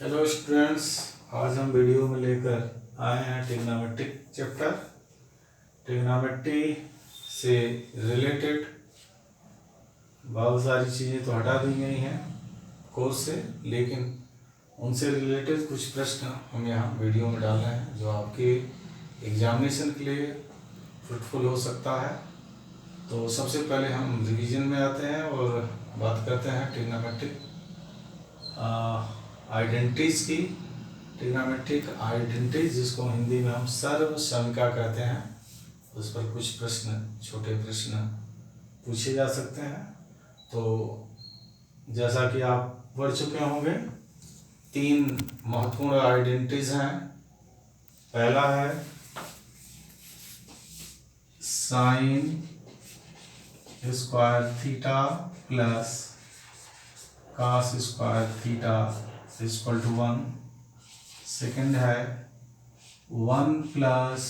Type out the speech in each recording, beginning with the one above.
Hello students, आज हम video में लेकर आए हैं ट्रिग्नोमेट्रिक चैप्टर। ट्रिग्नोमेट्री से रिलेटेड बहुत सारी चीज़ें तो हटा दी गई हैं कोर्स से, लेकिन उनसे रिलेटेड कुछ प्रश्न हम यहाँ वीडियो में डाल रहे हैं जो आपके एग्जामिनेशन के लिए फ्रूटफुल हो सकता है। तो सबसे पहले हम रिवीजन में आते हैं और बात करते हैं ट्रिग्नोमेट्रिक आइडेंटिटीज की। ट्रिग्नोमेट्रिक आइडेंटिटीज जिसको हिंदी में हम सर्व समीका कहते हैं, उस पर कुछ प्रश्न, छोटे प्रश्न पूछे जा सकते हैं। तो जैसा कि आप पढ़ चुके होंगे, 3 महत्वपूर्ण आइडेंटिटीज हैं। पहला है sine square theta plus cos square theta equal to 1। Second है 1 plus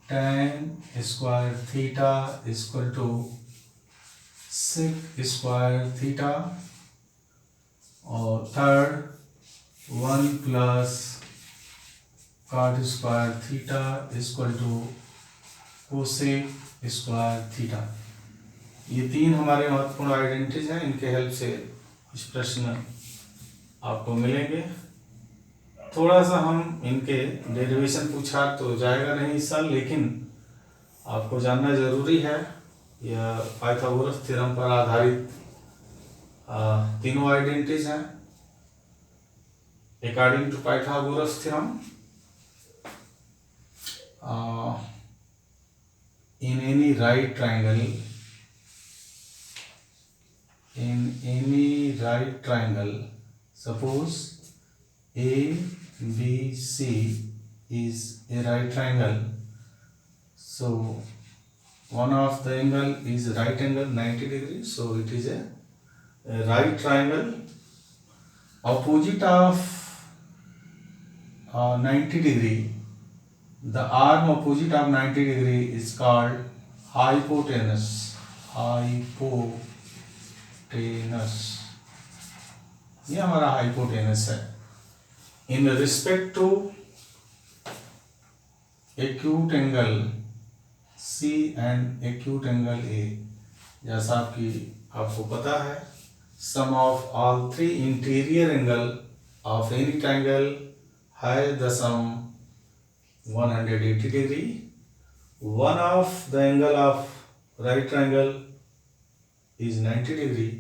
tan square theta equal to sec square theta. और third 1 plus cot square theta equal to cosec square theta. ये 3 हमारे महत्वपूर्ण आइडेंटिटीज हैं। इनके हेल्प से कुछ प्रश्न आपको मिलेंगे। थोड़ा सा हम इनके डेरिवेशन पूछा तो जाएगा नहीं इस साल, लेकिन आपको जानना जरूरी है। यह पाइथागोरस थ्योरम पर आधारित तीनों आइडेंटिटीज हैं। According to Pythagoras theorem, in any right triangle, suppose ABC is a right triangle, so one of the angle is right angle 90 degrees, so it is a right triangle. Opposite of 90 degree, the arm opposite of 90 degree is called hypotenuse. ये हमारा hypotenuse है। In respect to acute angle C and acute angle A, जैसा आपको पता है, sum of all 3 interior angle of any triangle है the sum 180 degree. One of the angle of right triangle is 90 degree.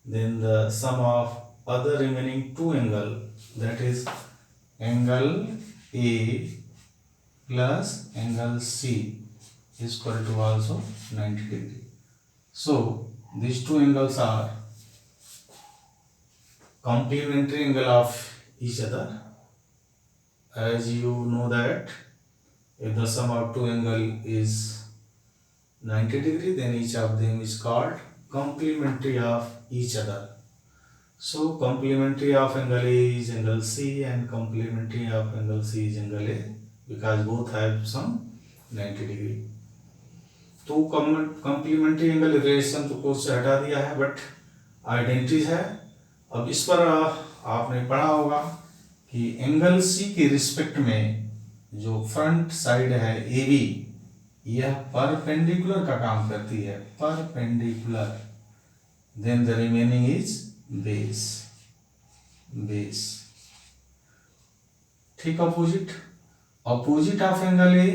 Then the sum of other remaining 2 angle, that is angle A plus angle C, is equal to also 90 degree. So these 2 angles are complementary angle of each other. As you know that if the sum of 2 angle is 90 degree, then each of them is called complementary of each other. So complementary of angle A is angle C and complementary of angle C is angle A, because both have some 90 degree. तो complementary angle relation तो course से हटा दिया है, but identities है। अब इस पर आपने पढ़ा होगा कि एंगल C के रिस्पेक्ट में जो फ्रंट साइड है AB, यह परपेंडिकुलर का काम करती है, perpendicular. Then the remaining is base. ठीक opposite of angle A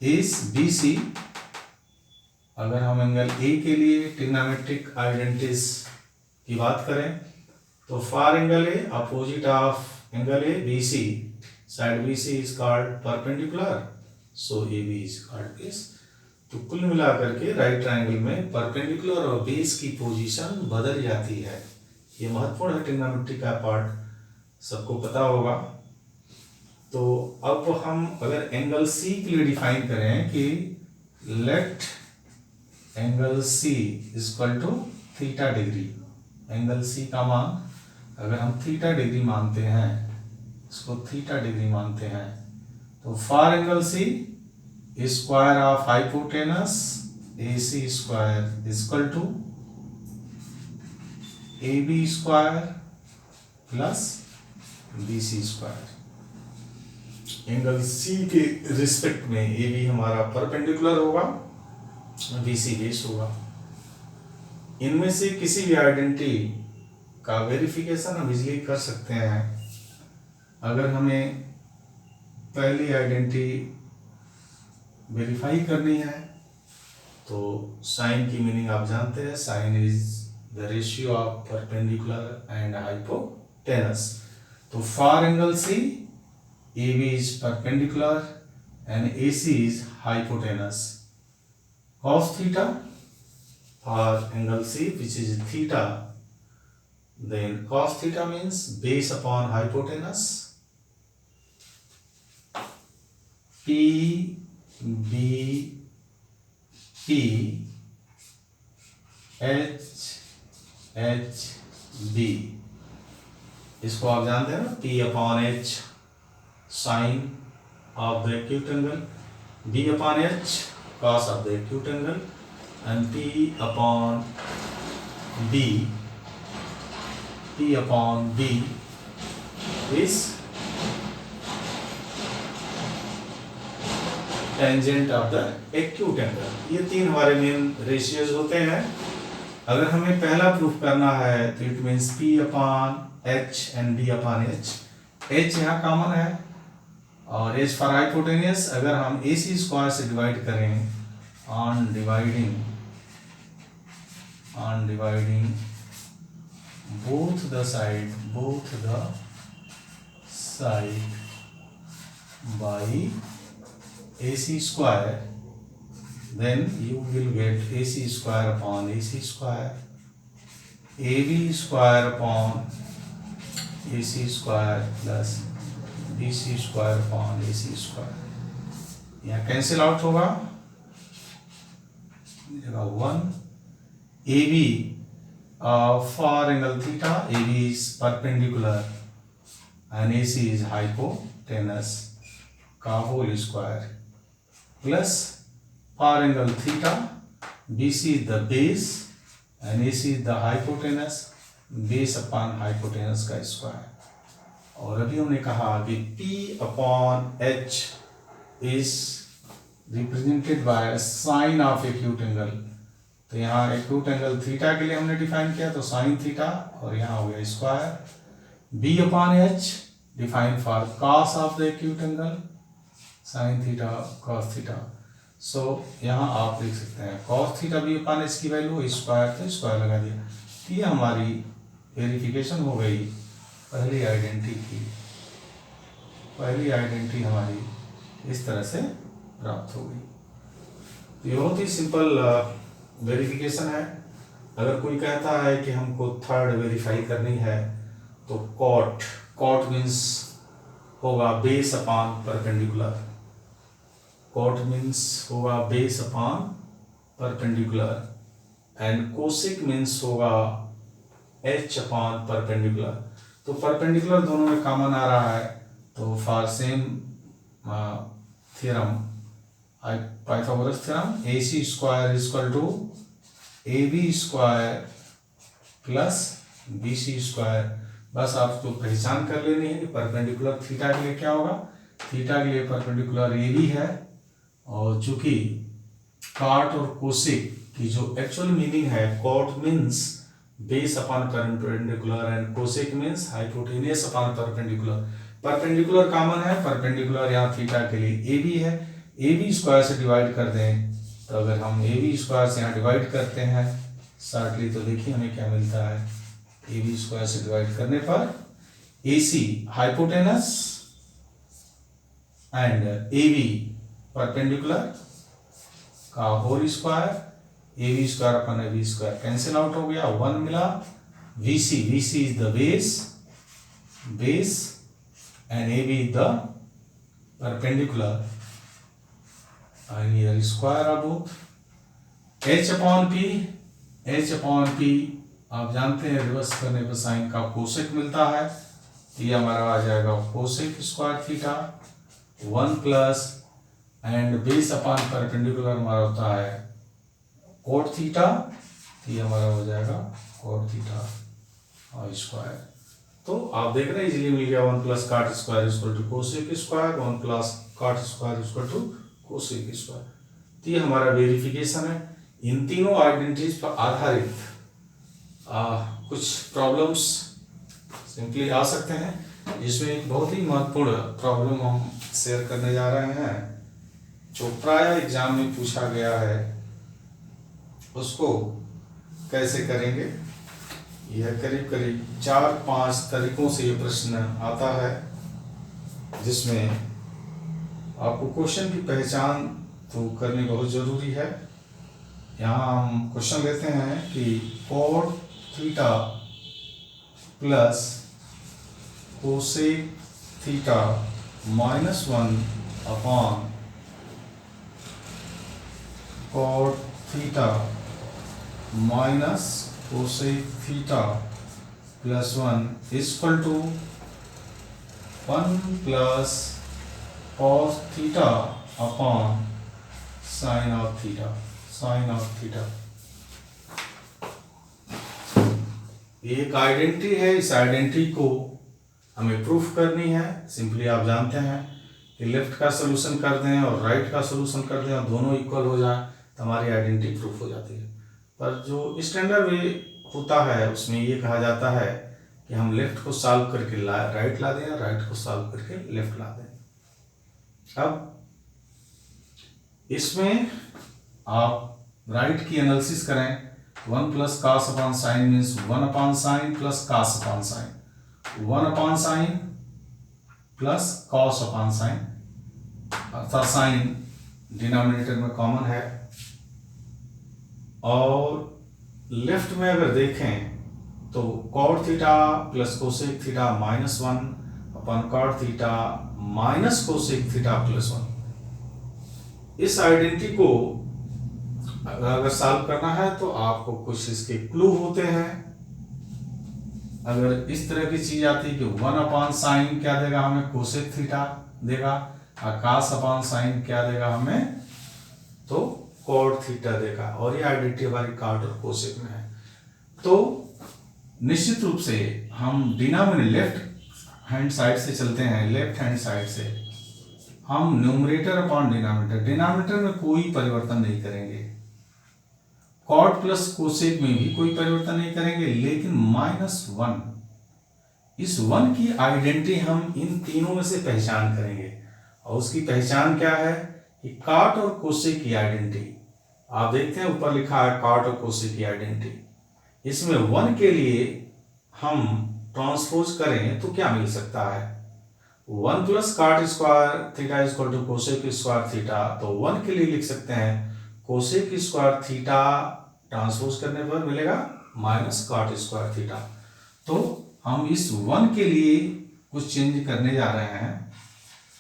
is BC। अगर हम एंगल A के लिए ट्रिग्नोमेट्रिक आइडेंटिटीज की बात करें तो for angle A opposite of angle A BC, side BC is called perpendicular, so AB is called base. तो कुल मिलाकर के राइट ट्रायंगल में परपेंडिकुलर और बेस की पोजीशन बदल जाती है। ये महत्वपूर्ण है, ट्रिग्नोमेट्री का पार्ट सबको पता होगा। तो अब हम अगर एंगल C के लिए डिफाइन करें कि let angle C equal to theta degree. Angle C का मान अगर हम थीटा डिग्री मानते हैं, इसको थीटा डिग्री मानते हैं, तो for angle C square of hypotenuse AC square equal to AB square plus BC square. Angle C के रिस्पेक्ट में AB हमारा परपेंडिकुलर होगा, BC बेस होगा। इनमें से किसी भी आइडेंटिटी का वेरिफिकेशन हम इजीली कर सकते हैं। अगर हमें पहली आइडेंटिटी वेरीफाई करनी है तो साइन की मीनिंग आप जानते हैं, sine is the ratio of perpendicular and hypotenuse. तो for angle C AB is perpendicular and AC is hypotenuse. Cos theta for angle C, which is theta, then cos theta means base upon hypotenuse. P B P H B, इसको आप जानते हैं ना, P upon H sine of the acute angle, B upon H cos of the acute angle, and P upon B is tangent of the acute angle. ये तीन हमारे main ratios होते हैं। अगर हमें पहला प्रूफ करना है तो it means P upon H and B upon H। H यहाँ कॉमन है और H फॉर हाइपोटेनियस अगर हम AC स्क्वायर से डिवाइड करें, on dividing both the side by AC square, then you will get AC square upon AC square, AB square upon AC square plus BC square upon AC square। यहाँ cancel out होगा, one. AB for angle theta, AB is perpendicular and AC is hypotenuse का whole square, plus for angle theta, BC is the base and AC is the hypotenuse, base upon hypotenuse का square. और अभी हमने कहा कि P upon H is represented by sine of acute angle. तो यहाँ acute angle theta के लिए हमने डिफाइन किया तो साइन थीटा, और यहाँ हो गया square. B upon H define for cos of the acute angle, sine theta cos theta. So यहाँ आप देख सकते हैं cos theta B upon H की वैल्यू स्क्वायर, तो स्क्वायर लगा दिया। तो ये हमारी वेरिफिकेशन हो गई पहली आइडेंटिटी की। पहली आइडेंटिटी हमारी इस तरह से प्राप्त हो गई। ये बहुत ही सिंपल वेरिफिकेशन है। अगर कोई कहता है कि हमको थर्ड वेरीफाई करनी है तो कॉट मीन्स होगा base upon perpendicular, cot means होगा base upon perpendicular, and cosec means होगा H अपॉन परपेंडिकुलर। तो परपेंडिकुलर दोनों में कॉमन आ रहा है, तो for same theorem Pythagoras theorem AC square is equal to AB square plus BC square. बस आपको पहचान कर लेनी है कि परपेंडिकुलर थीटा के लिए क्या होगा। थीटा के लिए परपेंडिकुलर AB है, और चूंकि कॉट और कोसेक की जो एक्चुअल मीनिंग है, cot means base upon perpendicular and cosec means hypotenuse upon perpendicular. Perpendicular common है, परपेंडिकुलर यहाँ थीटा के लिए AB है। AB स्क्वायर से डिवाइड कर दें, तो अगर हम AB स्क्वायर से यहाँ डिवाइड करते हैं शॉर्टली, तो देखिए हमें क्या मिलता है। AB स्क्वायर से डिवाइड करने पर AC hypotenuse and AB perpendicular का whole square, AB square upon AB square cancel out हो गया, 1 मिला। VC is the base and AB is the perpendicular, and here square of both। H upon P आप जानते हैं reverse करने पर sign का कोसेक मिलता है, तो ये हमारा आ जाएगा cosec square theta 1 plus, and base upon perpendicular हमारा होता है कोट थीटा, तो ये हमारा हो जाएगा कोट थीटा और स्क्वायर। तो आप देख रहे हैं इजीली मिल गया, 1 plus cot square equal to cosec square, 1 plus cot square equal to cosec square. तो ये हमारा वेरिफिकेशन है। इन तीनों आइडेंटिटीज पर आधारित कुछ प्रॉब्लम्स सिंपली आ सकते हैं, जिसमें एक बहुत ही महत्वपूर्ण प्रॉब्लम हम शेयर करने जा रहे हैं जो प्राय एग्जाम में पूछा गया है। उसको कैसे करेंगे, यह करीब करीब 4-5 तरीकों से ये प्रश्न आता है, जिसमें आपको क्वेश्चन की पहचान तो करनी बहुत ज़रूरी है। यहाँ हम क्वेश्चन लेते हैं कि cot theta plus cosec theta -1 upon cot theta minus cosec theta plus 1 equal to 1 plus cos theta upon sine of theta, sine of theta. एक आइडेंटिटी है, इस आइडेंटिटी को हमें प्रूफ करनी है। सिंपली आप जानते हैं कि लेफ्ट का सलूशन कर दें और राइट का सलूशन कर दें और दोनों इक्वल हो जाए तो हमारी आइडेंटिटी प्रूफ हो जाती है। पर जो स्टैंडर्ड वे होता है उसमें ये कहा जाता है कि हम लेफ्ट को सॉल्व करके राइट ला दें या राइट को सॉल्व करके लेफ्ट ला दें। अब इसमें आप राइट की एनालिसिस करें, 1 plus cos upon sine means 1 upon sine plus cos upon sine, 1 upon sine plus cos upon sine, अर्थात साइन डिनोमिनेटर में कॉमन है। और लेफ्ट में अगर देखें तो cot theta plus cosec theta -1 upon cot theta minus cosec theta plus 1। इस identity को अगर सॉल्व करना है तो आपको कुछ इसके क्लू होते हैं। अगर इस तरह की चीज आती है कि 1 अपॉन साइन क्या देगा हमें, कोसेक थीटा देगा, और कास अपॉन साइन क्या देगा हमें, तो कॉट थीटा देगा। और ये आइडेंटिटी हमारी कॉट और कोसेक में है। तो निश्चित रूप से हम डिनोमिनेटर लेफ्ट हैंड साइड से चलते हैं, लेफ्ट हैंड साइड से हम न्यूमरेटर अपॉन डिनोमिनेटर, डिनोमिनेटर में कोई परिवर्तन नहीं करेंगे, कॉट प्लस कोसेक में भी कोई परिवर्तन नहीं करेंगे, लेकिन -1, इस 1 की आइडेंटिटी हम इन तीनों में से पहचान करेंगे। और उसकी पहचान क्या है कि कॉट और कोसेक की आइडेंटिटी, आप देखते हैं ऊपर लिखा है कॉट और कोसेक की आइडेंटिटी। इसमें 1 के लिए हम ट्रांसपोज करें तो क्या मिल सकता है, 1 plus cot square theta equal to cosec square theta. तो 1 के लिए लिख सकते हैं कोसेक स्क्वायर थीटा, ट्रांसपोज करने पर मिलेगा माइनस कॉट स्क्वायर थीटा। तो हम इस 1 के लिए कुछ चेंज करने जा रहे हैं।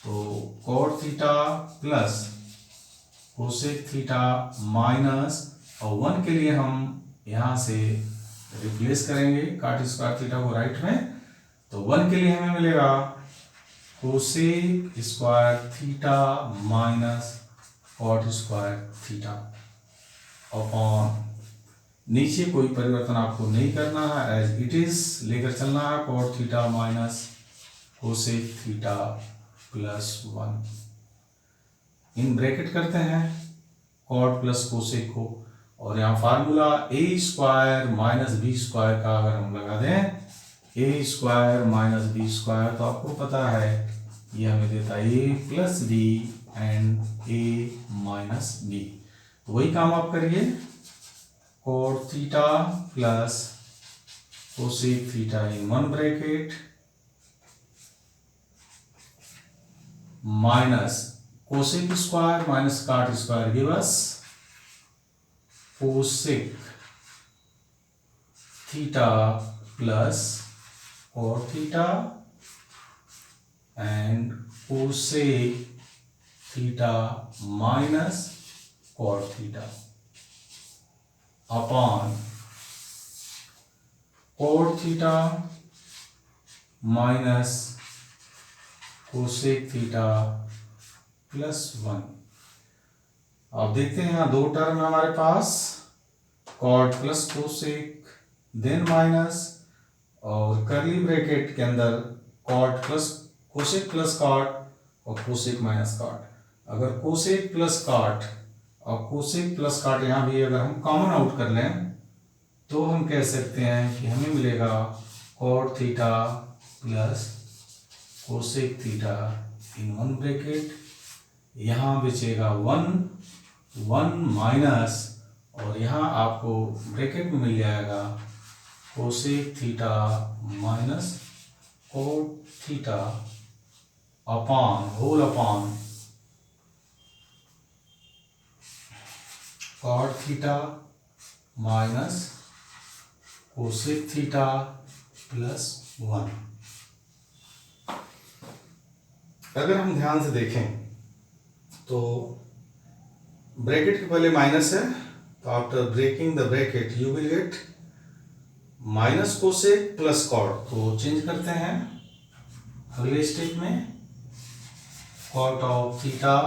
तो cot theta plus cosec theta minus, और 1 के लिए हम यहाँ से रिप्लेस करेंगे कॉट स्क्वायर थीटा को राइट में। तो 1 के लिए हमें मिलेगा cosec square theta minus cot square theta upon, नीचे कोई परिवर्तन आपको नहीं करना है, एज इट इज लेकर चलना है, cot theta minus cosec theta plus 1। In bracket करते हैं कॉट प्लस कोसेक को, और यहाँ formula a square minus b square का अगर हम लगा दें, a square minus b square, तो आपको पता है ये हमें देता है a plus b and a minus b. तो वही काम आप करिए, cot theta plus cosec theta in 1 bracket minus cosec square minus cot square give us cosec theta plus cot theta and cosec theta minus cot theta upon cot theta minus cosec theta plus 1। अब देखते हैं यहाँ दो term है हमारे पास, cot plus cosec then minus और curly bracket के अंदर cot plus cosec plus cot और कोसेक माइनस कॉट। अगर कोसेक प्लस कॉट और कोसेक प्लस कॉट यहाँ भी अगर हम कॉमन आउट कर लें तो हम कह सकते हैं कि हमें मिलेगा cot theta plus cosec theta in one bracket, यहाँ बचेगा 1 माइनस और यहाँ आपको ब्रैकेट में मिल जाएगा cosec theta minus cot theta upon whole upon cot theta minus cosec theta plus 1। अगर हम ध्यान से देखें तो ब्रैकेट के पहले माइनस है, तो after breaking the bracket you will get minus cosec plus cot. तो चेंज करते हैं अगले स्टेप में, cot of theta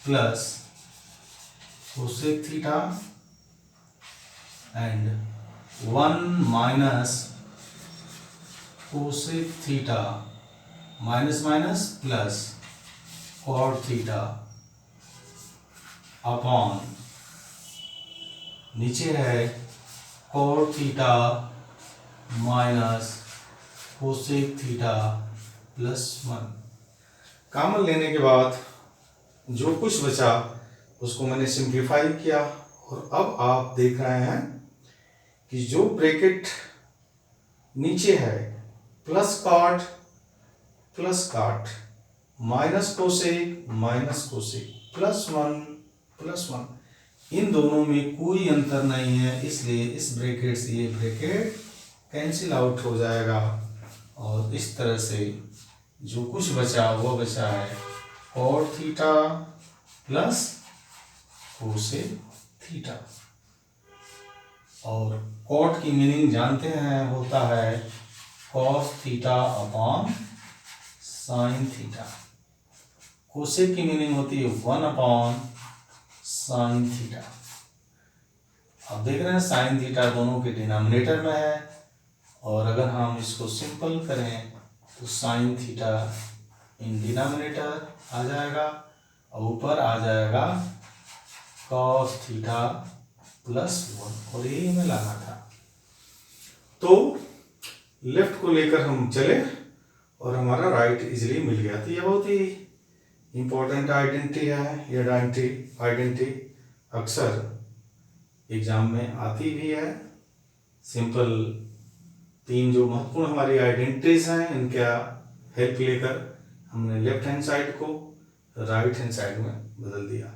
plus cosec theta and 1 minus cosec theta minus minus plus cot theta upon नीचे है cot theta minus cosec theta plus 1। Common लेने के बाद जो कुछ बचा उसको मैंने सिंप्लीफाई किया और अब आप देख रहे हैं कि जो ब्रैकेट नीचे है plus cot minus cosec plus 1 इन दोनों में कोई अंतर नहीं है, इसलिए इस ब्रैकेट से ये ब्रैकेट कैंसिल आउट हो जाएगा और इस तरह से जो कुछ बचा वो बचा है cot theta plus cosec theta. और कॉट की मीनिंग जानते हैं, होता है cos theta upon sine theta. Cosec की मीनिंग होती है 1 अपॉन साइन थीटा। अब देख रहे हैं साइन थीटा दोनों के डिनोमिनेटर में है और अगर हम इसको सिंपल करें तो साइन थीटा इन डिनोमिनेटर आ जाएगा और ऊपर आ जाएगा कॉस थीटा प्लस 1 और यही हमें लाना था। तो लेफ्ट को लेकर हम चले और हमारा राइट इजीली मिल गया। तो ये बहुत ही इम्पोर्टेंट आइडेंटिटी है। ये आइडेंटिटी अक्सर एग्जाम में आती भी है। सिंपल 3 जो महत्वपूर्ण हमारी आइडेंटिटीज हैं इनका हेल्प लेकर हमने लेफ्ट हैंड साइड को राइट हैंड साइड में बदल दिया।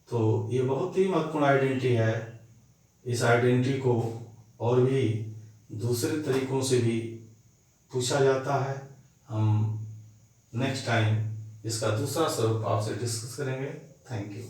तो ये बहुत ही महत्वपूर्ण आइडेंटिटी है। इस आइडेंटिटी को और भी दूसरे तरीकों से भी पूछा जाता है। हम नेक्स्ट टाइम इसका दूसरा स्वरूप आपसे डिस्कस करेंगे। Thank you.